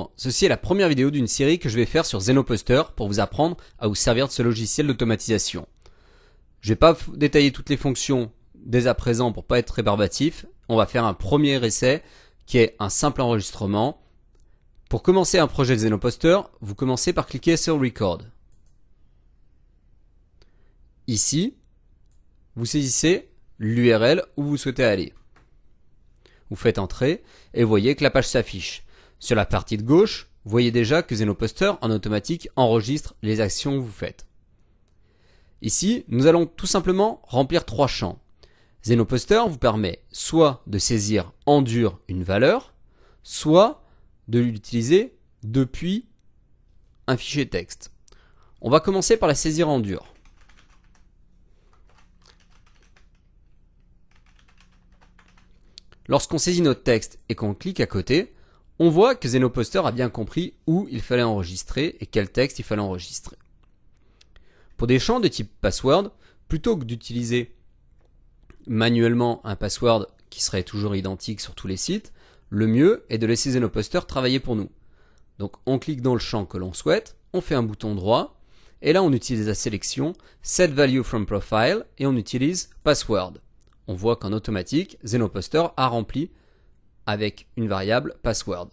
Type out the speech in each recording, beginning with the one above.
Bonjour, ceci est la première vidéo d'une série que je vais faire sur Zenoposter pour vous apprendre à vous servir de ce logiciel d'automatisation. Je ne vais pas détailler toutes les fonctions dès à présent pour pas être rébarbatif. On va faire un premier essai qui est un simple enregistrement. Pour commencer un projet de Zenoposter, vous commencez par cliquer sur Record. Ici, vous saisissez l'URL où vous souhaitez aller. Vous faites entrer et vous voyez que la page s'affiche. Sur la partie de gauche, vous voyez déjà que Zenoposter en automatique enregistre les actions que vous faites. Ici, nous allons tout simplement remplir trois champs. Zenoposter vous permet soit de saisir en dur une valeur, soit de l'utiliser depuis un fichier texte. On va commencer par la saisir en dur. Lorsqu'on saisit notre texte et qu'on clique à côté, on voit que Zenoposter a bien compris où il fallait enregistrer et quel texte il fallait enregistrer. Pour des champs de type password, plutôt que d'utiliser manuellement un password qui serait toujours identique sur tous les sites, le mieux est de laisser Zenoposter travailler pour nous. Donc on clique dans le champ que l'on souhaite, on fait un bouton droit, et là on utilise la sélection Set Value from Profile et on utilise Password. On voit qu'en automatique, Zenoposter a rempli avec une variable password.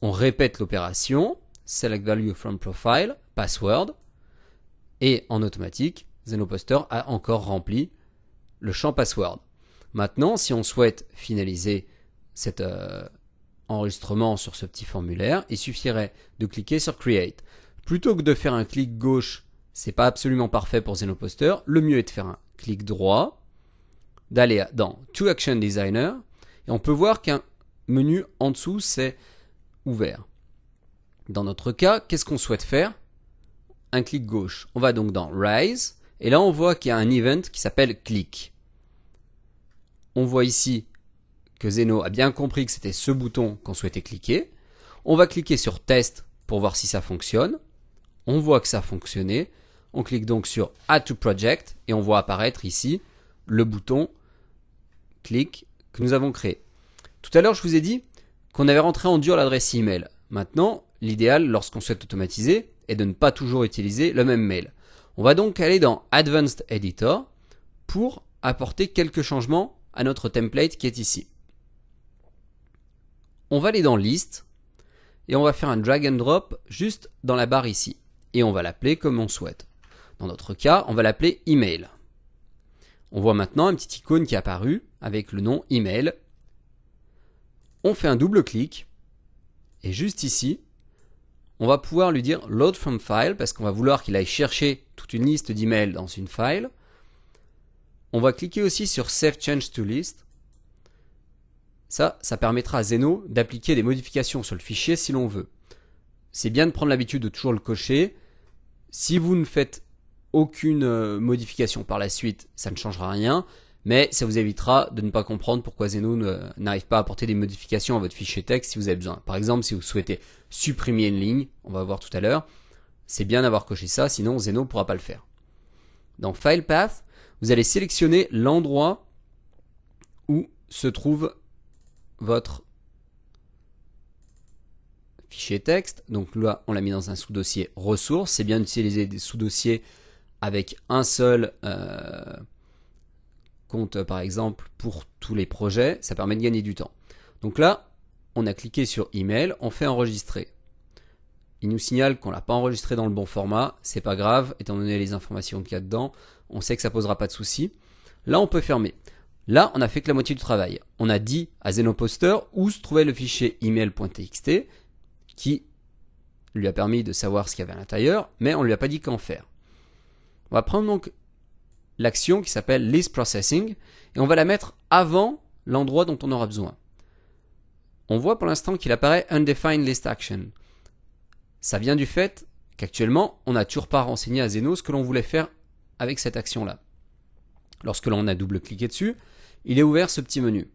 On répète l'opération, Select Value from Profile, Password, et en automatique, Zenoposter a encore rempli le champ password. Maintenant, si on souhaite finaliser cet enregistrement sur ce petit formulaire, il suffirait de cliquer sur Create. Plutôt que de faire un clic gauche, c'est pas absolument parfait pour Zenoposter, le mieux est de faire un clic droit, d'aller dans To Action Designer, et on peut voir qu'un menu en dessous s'est ouvert. Dans notre cas, qu'est-ce qu'on souhaite faire? Un clic gauche. On va donc dans Rise, et là on voit qu'il y a un event qui s'appelle Click. On voit ici que Zeno a bien compris que c'était ce bouton qu'on souhaitait cliquer. On va cliquer sur Test pour voir si ça fonctionne. On voit que ça a fonctionné. On clique donc sur Add to Project, et on voit apparaître ici le bouton Click que nous avons créé. Tout à l'heure, je vous ai dit qu'on avait rentré en dur l'adresse email. Maintenant, l'idéal lorsqu'on souhaite automatiser est de ne pas toujours utiliser le même mail. On va donc aller dans Advanced Editor pour apporter quelques changements à notre template qui est ici. On va aller dans List et on va faire un drag and drop juste dans la barre ici. Et on va l'appeler comme on souhaite. Dans notre cas, on va l'appeler Email. On voit maintenant un petit icône qui est apparu avec le nom email. On fait un double clic et juste ici, on va pouvoir lui dire load from file parce qu'on va vouloir qu'il aille chercher toute une liste d'emails dans une file. On va cliquer aussi sur Save Change to List. Ça permettra à Zeno d'appliquer des modifications sur le fichier si l'on veut. C'est bien de prendre l'habitude de toujours le cocher. Si vous ne faites aucune modification par la suite, ça ne changera rien, mais ça vous évitera de ne pas comprendre pourquoi Zeno n'arrive pas à apporter des modifications à votre fichier texte si vous avez besoin. Par exemple, si vous souhaitez supprimer une ligne, on va voir tout à l'heure, c'est bien d'avoir coché ça, sinon Zeno ne pourra pas le faire. Dans File Path, vous allez sélectionner l'endroit où se trouve votre fichier texte. Donc là, on l'a mis dans un sous-dossier ressources. C'est bien d'utiliser des sous-dossiers avec un seul compte par exemple pour tous les projets, ça permet de gagner du temps. Donc là, on a cliqué sur email, on fait enregistrer. Il nous signale qu'on l'a pas enregistré dans le bon format, c'est pas grave, étant donné les informations qu'il y a dedans, on sait que ça posera pas de soucis. Là, on peut fermer. Là, on a fait que la moitié du travail. On a dit à Zenoposter où se trouvait le fichier email.txt qui lui a permis de savoir ce qu'il y avait à l'intérieur, mais on lui a pas dit qu'en faire. On va prendre donc l'action qui s'appelle List Processing et on va la mettre avant l'endroit dont on aura besoin. On voit pour l'instant qu'il apparaît Undefined List Action. Ça vient du fait qu'actuellement, on n'a toujours pas renseigné à Zeno ce que l'on voulait faire avec cette action-là. Lorsque l'on a double-cliqué dessus, il est ouvert ce petit menu.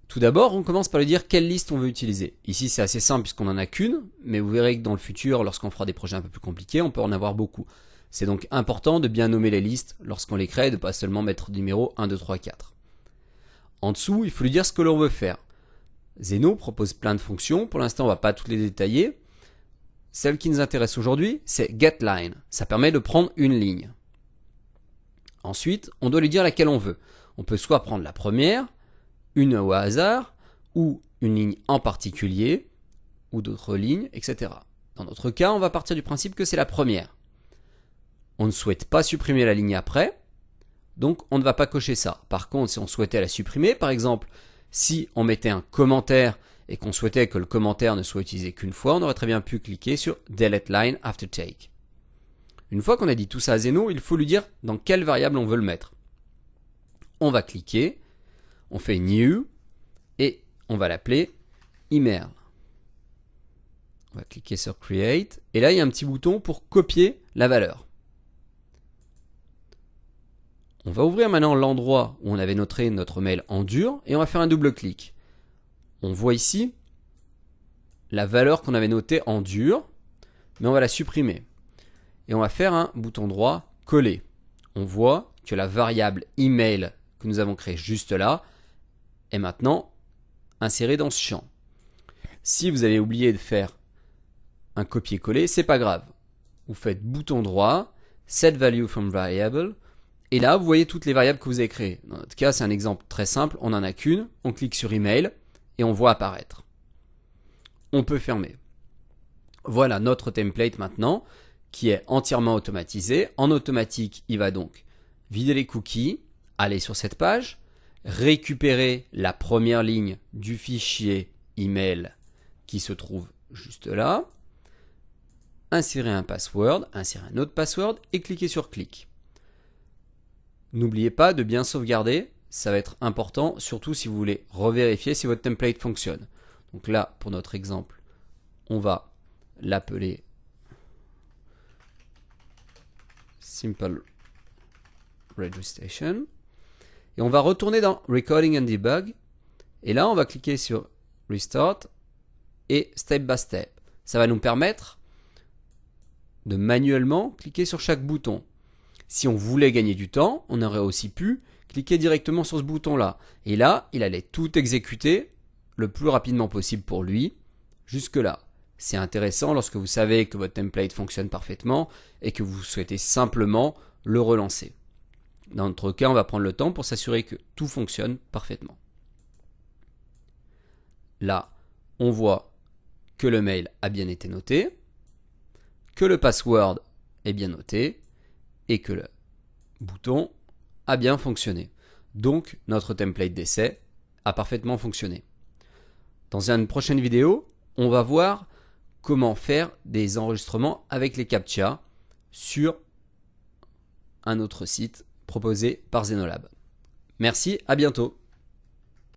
Tout d'abord, on commence par lui dire quelle liste on veut utiliser. Ici, c'est assez simple puisqu'on n'en a qu'une, mais vous verrez que dans le futur, lorsqu'on fera des projets un peu plus compliqués, on peut en avoir beaucoup. C'est donc important de bien nommer les listes lorsqu'on les crée et de ne pas seulement mettre numéro 1, 2, 3, 4. En dessous, il faut lui dire ce que l'on veut faire. Zeno propose plein de fonctions. Pour l'instant, on ne va pas toutes les détailler. Celle qui nous intéresse aujourd'hui, c'est getLine. Ça permet de prendre une ligne. Ensuite, on doit lui dire laquelle on veut. On peut soit prendre la première, une au hasard, ou une ligne en particulier, ou d'autres lignes, etc. Dans notre cas, on va partir du principe que c'est la première. On ne souhaite pas supprimer la ligne après, donc on ne va pas cocher ça. Par contre, si on souhaitait la supprimer, par exemple, si on mettait un commentaire et qu'on souhaitait que le commentaire ne soit utilisé qu'une fois, on aurait très bien pu cliquer sur Delete Line After Take. Une fois qu'on a dit tout ça à Zeno, il faut lui dire dans quelle variable on veut le mettre. On va cliquer, on fait New, et on va l'appeler Email. On va cliquer sur Create, et là il y a un petit bouton pour copier la valeur. On va ouvrir maintenant l'endroit où on avait noté notre mail en dur, et on va faire un double clic. On voit ici la valeur qu'on avait notée en dur, mais on va la supprimer. Et on va faire un bouton droit coller. On voit que la variable email que nous avons créée juste là est maintenant insérée dans ce champ. Si vous avez oublié de faire un copier-coller, c'est pas grave. Vous faites bouton droit, set value from variable, et là vous voyez toutes les variables que vous avez créées. Dans notre cas, c'est un exemple très simple, on n'en a qu'une, on clique sur email et on voit apparaître. On peut fermer. Voilà notre template maintenant, qui est entièrement automatisé. En automatique, il va donc vider les cookies, aller sur cette page, récupérer la première ligne du fichier email qui se trouve juste là, insérer un password, insérer un autre password et cliquer sur clic. N'oubliez pas de bien sauvegarder, ça va être important, surtout si vous voulez revérifier si votre template fonctionne. Donc là, pour notre exemple, on va l'appeler Simple Registration. Et on va retourner dans Recording and Debug. Et là, on va cliquer sur Restart et Step by Step. Ça va nous permettre de manuellement cliquer sur chaque bouton. Si on voulait gagner du temps, on aurait aussi pu cliquer directement sur ce bouton-là. Et là, il allait tout exécuter le plus rapidement possible pour lui, jusque-là. C'est intéressant lorsque vous savez que votre template fonctionne parfaitement et que vous souhaitez simplement le relancer. Dans notre cas, on va prendre le temps pour s'assurer que tout fonctionne parfaitement. Là, on voit que le mail a bien été noté, que le password est bien noté et que le bouton a bien fonctionné. Donc, notre template d'essai a parfaitement fonctionné. Dans une prochaine vidéo, on va voir comment faire des enregistrements avec les CAPTCHA sur un autre site proposé par Zenolab. Merci, à bientôt.